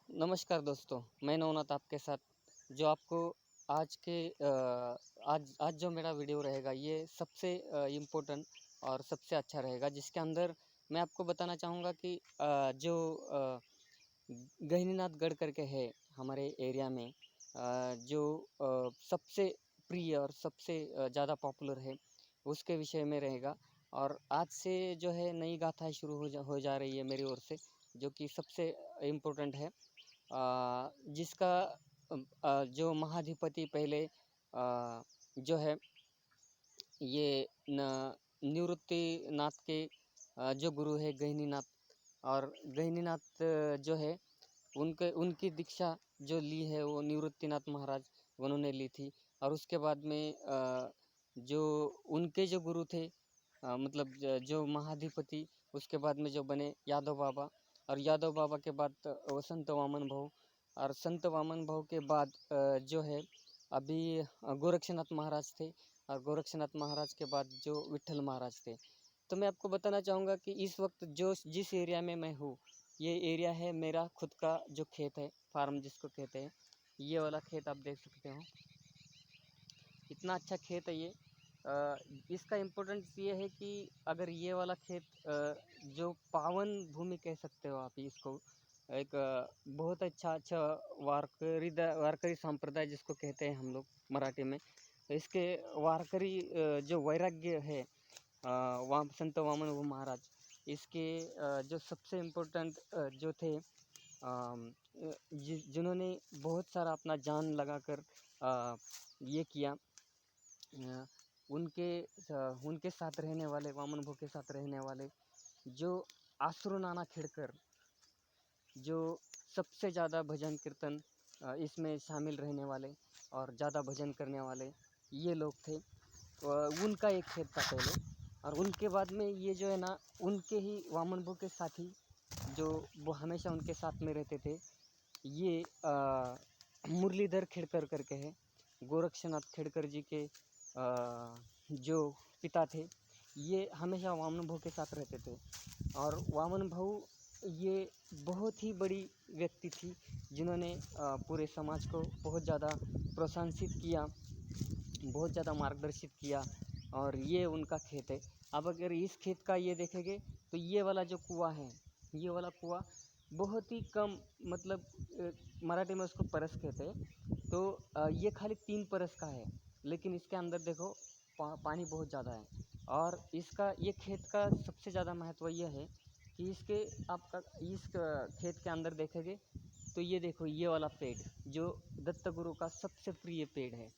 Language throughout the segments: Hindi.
नमस्कार दोस्तों, मैं नवनाथ आपके साथ जो आपको आज के आज आज जो मेरा वीडियो रहेगा ये सबसे इम्पोर्टेंट और सबसे अच्छा रहेगा, जिसके अंदर मैं आपको बताना चाहूँगा कि गहनीनाथ गढ़ करके है हमारे एरिया में, जो सबसे प्रिय और सबसे ज़्यादा पॉपुलर है, उसके विषय में रहेगा। और आज से जो है नई गाथाएँ शुरू हो जा रही है मेरी ओर से, जो कि सबसे इम्पोर्टेंट है। जिसका जो महाधिपति पहले जो है ये न निवृत्तिनाथ के जो गुरु है गहनीनाथ, और गहनीनाथ जो है उनके उनकी दीक्षा जो ली है वो निवृत्तिनाथ महाराज उन्होंने ली थी। और उसके बाद में जो उनके जो गुरु थे, मतलब जो महाधिपति उसके बाद में जो बने यादव बाबा, और यादव बाबा के बाद वो संत वामन भाऊ, और संत वामन भाऊ के बाद जो है अभी गोरक्षनाथ महाराज थे, और गोरक्षनाथ महाराज के बाद जो विट्ठल महाराज थे। तो मैं आपको बताना चाहूँगा कि इस वक्त जो जिस एरिया में मैं हूँ, ये एरिया है मेरा खुद का जो खेत है, फार्म जिसको कहते हैं। ये वाला खेत आप देख सकते हो, इतना अच्छा खेत है ये। इसका इम्पोर्टेंस ये है कि अगर ये वाला खेत जो पावन भूमि कह सकते हो आप इसको, एक बहुत अच्छा वारकरी संप्रदाय जिसको कहते हैं हम लोग मराठी में। तो इसके वारकरी जो वैराग्य है, संत वामन भाऊ महाराज, इसके जो सबसे इम्पोर्टेंट जो थे, जिन्होंने बहुत सारा अपना जान लगाकर ये किया। उनके उनके साथ रहने वाले, वामन भाऊ के साथ रहने वाले जो आसरू नाना खेड़कर, जो सबसे ज़्यादा भजन कीर्तन इसमें शामिल रहने वाले और ज़्यादा भजन करने वाले ये लोग थे। उनका एक खेत था पहले, और उनके बाद में ये जो है ना, उनके ही वामन भाऊ के साथी जो वो हमेशा उनके साथ में रहते थे, ये मुरलीधर खेड़कर करके है, गोरक्षनाथ खेड़कर जी के जो पिता थे। ये हमेशा वामन भाऊ के साथ रहते थे, और वामन भाऊ ये बहुत ही बड़ी व्यक्ति थी, जिन्होंने पूरे समाज को बहुत ज़्यादा प्रोत्साहित किया, बहुत ज़्यादा मार्गदर्शित किया। और ये उनका खेत है। अब अगर इस खेत का ये देखेंगे तो ये वाला जो कुआँ है, ये वाला कुआँ बहुत ही कम, मतलब मराठी में उसको परस कहते हैं। तो ये खाली 3 परस का है, लेकिन इसके अंदर देखो पानी बहुत ज़्यादा है। और इसका ये खेत का सबसे ज़्यादा महत्व यह है कि इसके आपका इस खेत के अंदर देखेंगे तो ये देखो, ये वाला पेड़ जो दत्त गुरु का सबसे प्रिय पेड़ है।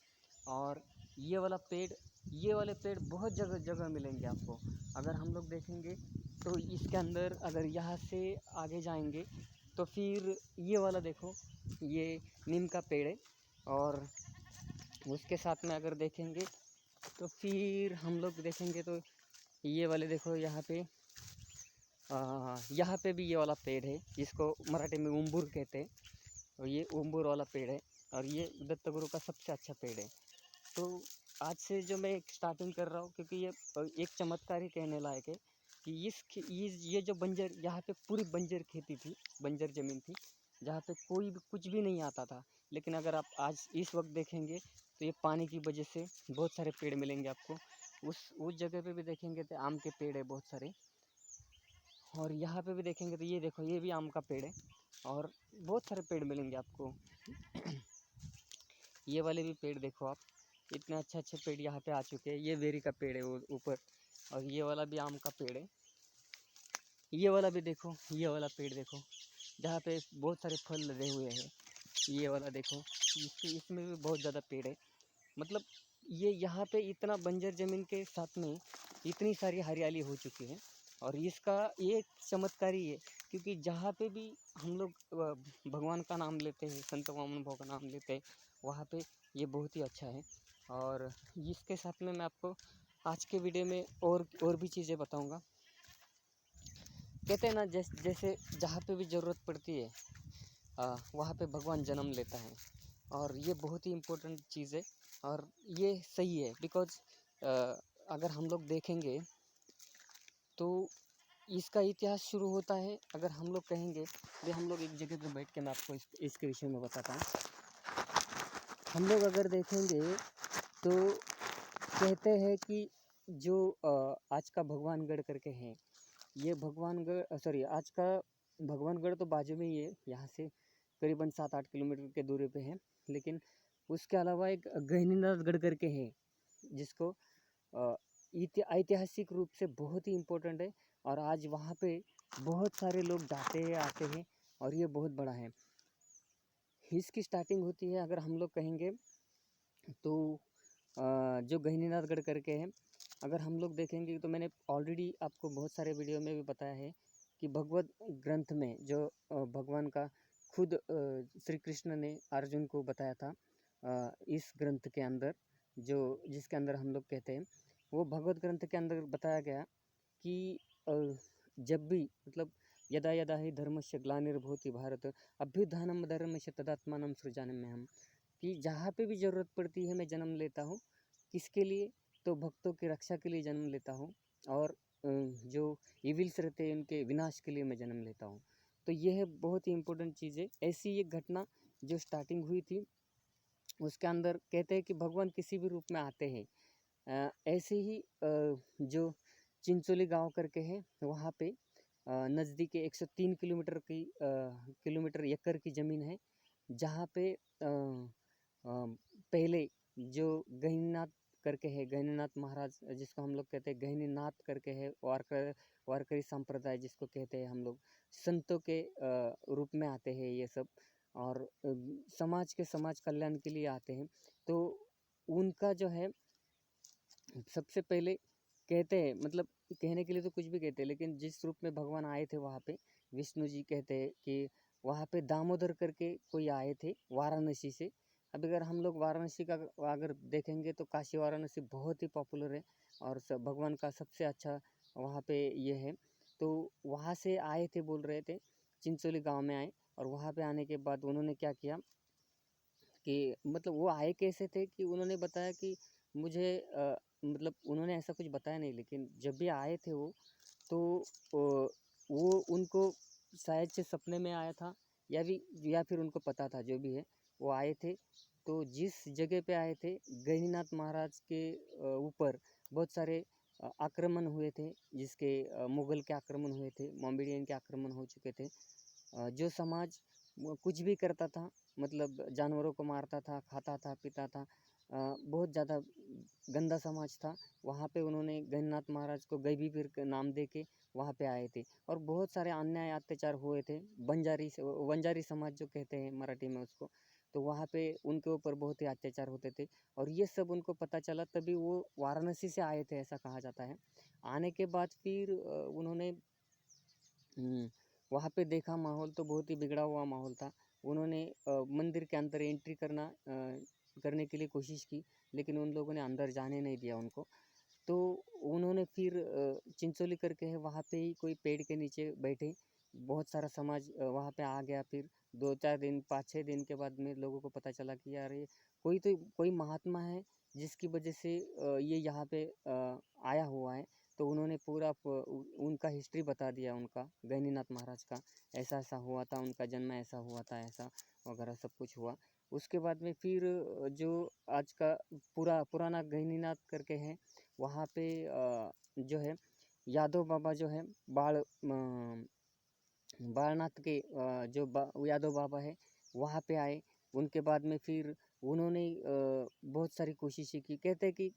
और ये वाला पेड़, ये वाले पेड़ बहुत जगह जगह मिलेंगे आपको। अगर हम लोग देखेंगे तो इसके अंदर अगर यहाँ से आगे जाएंगे तो फिर ये वाला देखो, ये नीम का पेड़ है। और उसके साथ में अगर देखेंगे तो फिर हम लोग देखेंगे तो ये वाले देखो, यहाँ पे भी ये वाला पेड़ है, जिसको मराठी में उम्बूर कहते हैं। और ये उम्बूर वाला पेड़ है, और ये दत्तगुरु का सबसे अच्छा पेड़ है। तो आज से जो मैं स्टार्टिंग कर रहा हूँ, क्योंकि ये एक चमत्कार ही कहने लायक है कि ये जो बंजर, यहाँ पे पूरी बंजर खेती थी, बंजर ज़मीन थी, जहाँ पे कोई भी कुछ भी नहीं आता था। लेकिन अगर आप आज इस वक्त देखेंगे तो ये पानी की वजह से बहुत सारे पेड़ मिलेंगे आपको। उस जगह पे भी देखेंगे तो आम के पेड़ है बहुत सारे, और यहाँ पे भी देखेंगे तो ये देखो, ये भी आम का पेड़ है, और बहुत सारे पेड़ मिलेंगे आपको। ये वाले भी पेड़ देखो आप, इतने अच्छे अच्छे पेड़ यहाँ पे आ चुके हैं। ये बेरी का पेड़ है वो ऊपर, और ये वाला भी आम का पेड़ है। ये वाला भी देखो, ये वाला पेड़ देखो, जहाँ पे बहुत सारे फल लगे हुए हैं। ये वाला देखो, इसमें भी बहुत ज़्यादा पेड़ है। मतलब ये यहाँ पे इतना बंजर ज़मीन के साथ में इतनी सारी हरियाली हो चुकी है। और इसका ये चमत्कार ही है, क्योंकि जहाँ पे भी हम लोग भगवान का नाम लेते हैं, संत वामन भाव का नाम लेते हैं, वहाँ पे ये बहुत ही अच्छा है। और इसके साथ में मैं आपको आज के वीडियो में और भी चीज़ें बताऊँगा। कहते हैं ना, जैसे जहाँ पे भी ज़रूरत पड़ती है वहाँ पे भगवान जन्म लेता है। और ये बहुत ही इम्पोर्टेंट चीज़ है, और ये सही है। बिकॉज़ अगर हम लोग देखेंगे तो इसका इतिहास शुरू होता है, अगर हम लोग कहेंगे तो हम लोग एक जगह पर बैठ के मैं आपको इसके विषय में बताता हूँ। हम लोग अगर देखेंगे तो कहते हैं कि जो आज का भगवानगढ़ करके है, ये भगवानगढ़ सॉरी आज का भगवानगढ़ तो बाजू में ही है, यहाँ से करीबन 7-8 किलोमीटर के दूरी पे है। लेकिन उसके अलावा एक गहनीनाथगढ़ करके है, जिसको ऐतिहासिक रूप से बहुत ही इम्पोर्टेंट है। और आज वहाँ पे बहुत सारे लोग जाते हैं आते हैं, और ये बहुत बड़ा है। इसकी स्टार्टिंग होती है, अगर हम लोग कहेंगे तो जो गहनीनाथगढ़ करके है, अगर हम लोग देखेंगे तो मैंने ऑलरेडी आपको बहुत सारे वीडियो में भी बताया है कि भगवत ग्रंथ में जो भगवान का खुद श्री कृष्ण ने अर्जुन को बताया था, इस ग्रंथ के अंदर जो जिसके अंदर हम लोग कहते हैं, वो भगवत ग्रंथ के अंदर बताया गया कि जब भी मतलब यदा यदा ही धर्मस्य ग्लानिर्भवति भारत अभ्युत्थानं धर्मस्य तदात्मानं सृजाम्यहम्, कि जहाँ पे भी ज़रूरत पड़ती है मैं जन्म लेता हूँ। किसके लिए? तो भक्तों की रक्षा के लिए जन्म लेता हूँ, और जो इविल्स रहते हैं उनके विनाश के लिए मैं जन्म लेता हूँ। तो यह बहुत ही इम्पोर्टेंट चीज़ है। ऐसी एक घटना जो स्टार्टिंग हुई थी, उसके अंदर कहते हैं कि भगवान किसी भी रूप में आते हैं। ऐसे ही जो चिंचोली गांव करके है, वहाँ पे नज़दीक 103 किलोमीटर एकड़ की ज़मीन है, जहाँ पे पहले जो गहनीनाथ करके है, गहनीनाथ महाराज जिसको हम लोग कहते हैं गहनीनाथ करके है, वारकरी संप्रदाय जिसको कहते हैं हम लोग, संतों के रूप में आते हैं ये सब, और समाज कल्याण के लिए आते हैं। तो उनका जो है सबसे पहले कहते हैं, मतलब कहने के लिए तो कुछ भी कहते हैं, लेकिन जिस रूप में भगवान आए थे वहाँ पे, विष्णु जी कहते हैं कि वहाँ पे दामोदर करके कोई आए थे वाराणसी से। अब अगर हम लोग वाराणसी का अगर देखेंगे तो काशी वाराणसी बहुत ही पॉपुलर है, और भगवान का सबसे अच्छा वहाँ पे ये है। तो वहाँ से आए थे, बोल रहे थे चिंचोली गाँव में आए, और वहाँ पे आने के बाद उन्होंने क्या किया कि मतलब वो आए कैसे थे कि उन्होंने बताया कि मुझे मतलब उन्होंने ऐसा कुछ बताया नहीं, लेकिन जब भी आए थे वो, तो वो उनको शायद से सपने में आया था, या फिर उनको पता था, जो भी है वो आए थे। तो जिस जगह पे आए थे, गहनीनाथ महाराज के ऊपर बहुत सारे आक्रमण हुए थे, जिसके मुग़ल के आक्रमण हुए थे, मोमेडियन के आक्रमण हो चुके थे। जो समाज कुछ भी करता था, मतलब जानवरों को मारता था, खाता था, पीता था, बहुत ज़्यादा गंदा समाज था। वहाँ पे उन्होंने गहनीनाथ महाराज को गैबी पीर का नाम दे के वहाँ पे आए थे, और बहुत सारे अन्याय अत्याचार हुए थे। वंजारी समाज जो कहते हैं मराठी में उसको, तो वहाँ पे उनके ऊपर बहुत ही अत्याचार होते थे, और ये सब उनको पता चला, तभी वो वाराणसी से आए थे, ऐसा कहा जाता है। आने के बाद फिर उन्होंने वहाँ पे देखा, माहौल तो बहुत ही बिगड़ा हुआ माहौल था। उन्होंने मंदिर के अंदर एंट्री करने के लिए कोशिश की, लेकिन उन लोगों ने अंदर जाने नहीं दिया उनको। तो उन्होंने फिर चिंचोली करके है, वहाँ पे ही कोई पेड़ के नीचे बैठे, बहुत सारा समाज वहाँ पे आ गया। फिर 2-4 दिन 5-6 दिन के बाद में लोगों को पता चला कि यार ये कोई महात्मा है, जिसकी वजह से ये यहाँ पे आया हुआ है। तो उन्होंने पूरा उनका हिस्ट्री बता दिया, उनका गहनीनाथ महाराज का, ऐसा-ऐसा हुआ था, उनका जन्म ऐसा हुआ था, ऐसा वगैरह सब कुछ हुआ। उसके बाद में फिर जो आज का पुराना गहनीनाथ करके है, वहाँ पे जो है यादव बाबा जो है बालनाथ के यादव बाबा है, वहाँ पे आए। उनके बाद में फिर उन्होंने बहुत सारी कोशिशें की। कहते हैं कि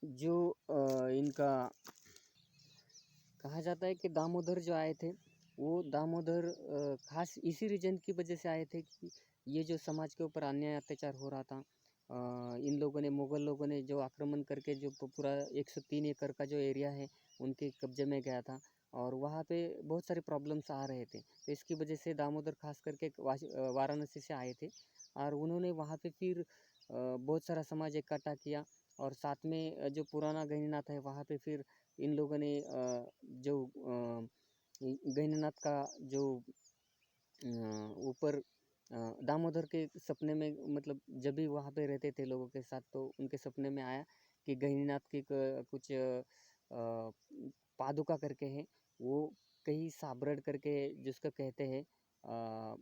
जो इनका कहा जाता है कि दामोदर जो आए थे, वो दामोदर खास इसी रीजन की वजह से आए थे कि ये जो समाज के ऊपर अन्याय अत्याचार हो रहा था, इन लोगों ने, मुग़ल लोगों ने जो आक्रमण करके जो पूरा 103 एकड़ का जो एरिया है उनके कब्जे में गया था, और वहाँ पे बहुत सारे प्रॉब्लम्स आ रहे थे। तो इसकी वजह से दामोदर खास करके वाराणसी से आए थे, और उन्होंने वहाँ पे फिर बहुत सारा समाज इकट्ठा किया, और साथ में जो पुराना गहनीनाथ है वहाँ पे फिर इन लोगों ने जो गहनीनाथ का जो ऊपर दामोदर के सपने में, मतलब जब भी वहाँ पे रहते थे लोगों के साथ, तो उनके सपने में आया कि गहनीनाथ की कुछ पादुका करके है, वो कहीं साबरड करके जिसको कहते हैं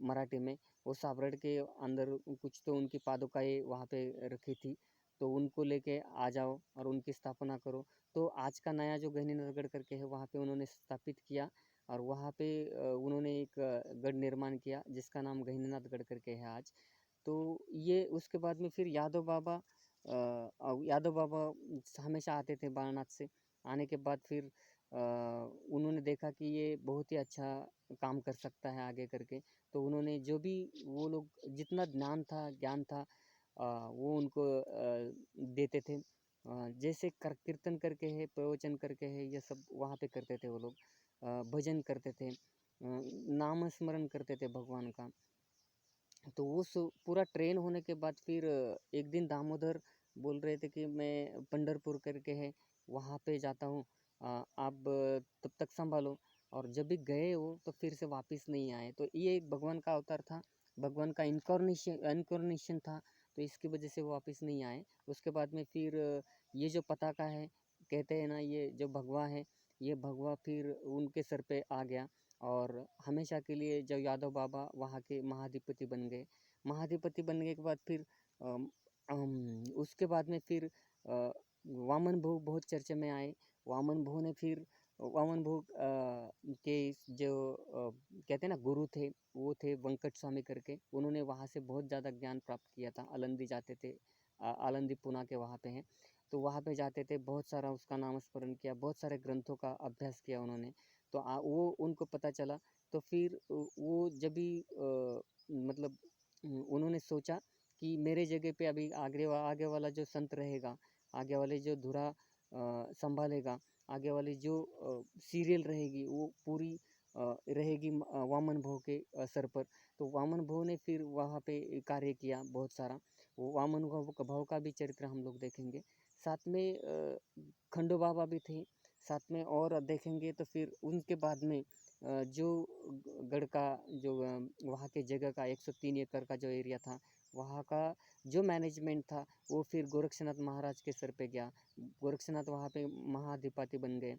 मराठी में, वो साबरड के अंदर कुछ तो उनकी पादुकाएँ वहाँ पे रखी थी, तो उनको लेके आ जाओ और उनकी स्थापना करो। तो आज का नया जो गहनीनगरगढ़ करके है वहाँ पे उन्होंने स्थापित किया और वहाँ पे उन्होंने एक गढ़ निर्माण किया जिसका नाम गहनीनाथगढ़ करके है आज। तो ये उसके बाद में फिर यादव बाबा हमेशा आते थे बारानाथ से। आने के बाद फिर उन्होंने देखा कि ये बहुत ही अच्छा काम कर सकता है आगे करके, तो उन्होंने जो भी वो लोग जितना ज्ञान था वो उनको देते थे। जैसे कीर्तन करके है, प्रवचन करके है, ये सब वहाँ पे करते थे वो लोग। भजन करते थे, नाम स्मरण करते थे भगवान का। तो वो पूरा ट्रेन होने के बाद फिर एक दिन दामोदर बोल रहे थे कि मैं पंढरपुर करके है वहाँ पे जाता हूँ, आप तब तक संभालो। और जब भी गए वो तो फिर से वापस नहीं आए। तो ये एक भगवान का अवतार था, भगवान का इनकॉर्नेशन था, तो इसकी वजह से वो वापस नहीं आए। उसके बाद में फिर ये जो पताका है, कहते हैं ना, ये जो भगवा है, ये भगवा फिर उनके सर पे आ गया और हमेशा के लिए जब यादव बाबा वहाँ के महाधिपति बन गए। महाधिपति बनने के बाद फिर उसके बाद में फिर वामन भोग बहुत चर्चे में आए। वामन भोग के जो कहते हैं ना गुरु थे, वो थे वेंकट स्वामी करके। उन्होंने वहाँ से बहुत ज़्यादा ज्ञान प्राप्त किया था। आलंदी जाते थे, आलंदी पुणे के वहाँ पे हैं, तो वहाँ पे जाते थे, बहुत सारा उसका नाम स्मरण किया, बहुत सारे ग्रंथों का अभ्यास किया उन्होंने। तो वो उनको पता चला। तो फिर वो जब भी मतलब उन्होंने सोचा कि मेरे जगह पे अभी आगे वाला जो संत रहेगा, आगे वाले जो धुरा संभालेगा, आगे वाली जो सीरियल रहेगी वो पूरी रहेगी वामन भोग के सर पर। तो वामन भोग ने फिर वहाँ पे कार्य किया बहुत सारा। वो वामन भोग का भी चरित्र हम लोग देखेंगे। साथ में खंडू बाबा भी थे साथ में। और देखेंगे तो फिर उनके बाद में जो गढ़ का जो वहाँ के जगह का 103 एकड़ का जो एरिया था, वहाँ का जो मैनेजमेंट था वो फिर गोरक्षनाथ महाराज के सर पे गया। गोरक्षनाथ वहाँ पे महाधिपति बन गए।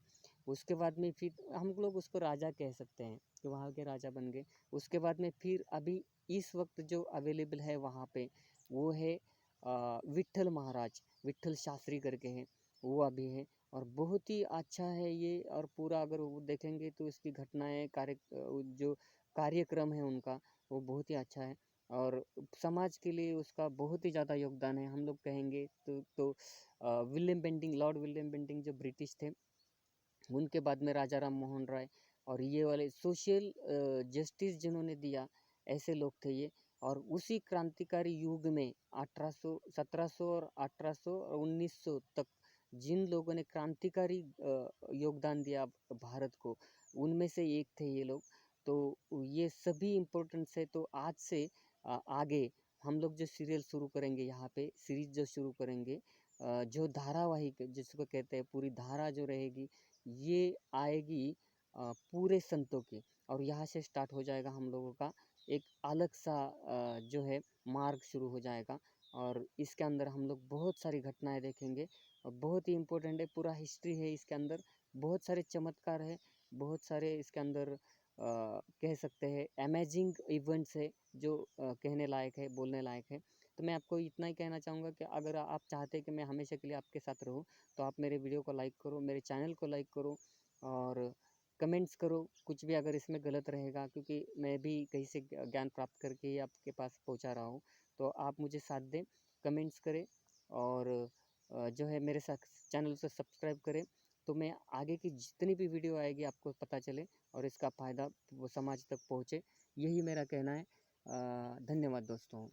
उसके बाद में फिर हम लोग उसको राजा कह सकते हैं कि वहाँ के राजा बन गए। उसके बाद में फिर अभी इस वक्त जो अवेलेबल है वहाँ पे वो है विट्ठल महाराज, विट्ठल शास्त्री करके हैं, वो अभी है। और बहुत ही अच्छा है ये। और पूरा अगर वो देखेंगे तो इसकी घटनाएं जो कार्यक्रम है उनका, वो बहुत ही अच्छा है। और समाज के लिए उसका बहुत ही ज़्यादा योगदान है हम लोग कहेंगे William Bentinck, Lord William Bentinck जो ब्रिटिश थे, उनके बाद में राजा राम मोहन राय, और ये वाले सोशल जस्टिस जिन्होंने दिया, ऐसे लोग थे ये। और उसी क्रांतिकारी युग में 1800, 1700 और 1800 और 1900 तक जिन लोगों ने क्रांतिकारी योगदान दिया भारत को, उनमें से एक थे ये लोग। तो ये सभी इम्पोर्टेंट्स है। तो आज से आगे हम लोग जो सीरियल शुरू करेंगे, यहाँ पे सीरीज जो शुरू करेंगे, जो धारावाहिक जिसको कहते हैं, पूरी धारा जो रहेगी ये आएगी पूरे संतों की। और यहाँ से स्टार्ट हो जाएगा हम लोगों का एक अलग सा जो है मार्ग शुरू हो जाएगा। और इसके अंदर हम लोग बहुत सारी घटनाएं देखेंगे और बहुत ही इम्पोर्टेंट है, पूरा हिस्ट्री है इसके अंदर, बहुत सारे चमत्कार है, बहुत सारे इसके अंदर कह सकते हैं अमेजिंग इवेंट्स है जो कहने लायक है, बोलने लायक है। तो मैं आपको इतना ही कहना चाहूँगा कि अगर आप चाहते हैं कि मैं हमेशा के लिए आपके साथ रहूँ, तो आप मेरे वीडियो को लाइक करो, मेरे चैनल को लाइक करो और कमेंट्स करो कुछ भी अगर इसमें गलत रहेगा, क्योंकि मैं भी कहीं से ज्ञान प्राप्त करके ही आपके पास पहुंचा रहा हूं। तो आप मुझे साथ दें, कमेंट्स करें और जो है मेरे साथ चैनल से सब्सक्राइब करें, तो मैं आगे की जितनी भी वीडियो आएगी आपको पता चले और इसका फ़ायदा वो समाज तक पहुँचे। यही मेरा कहना है। धन्यवाद दोस्तों।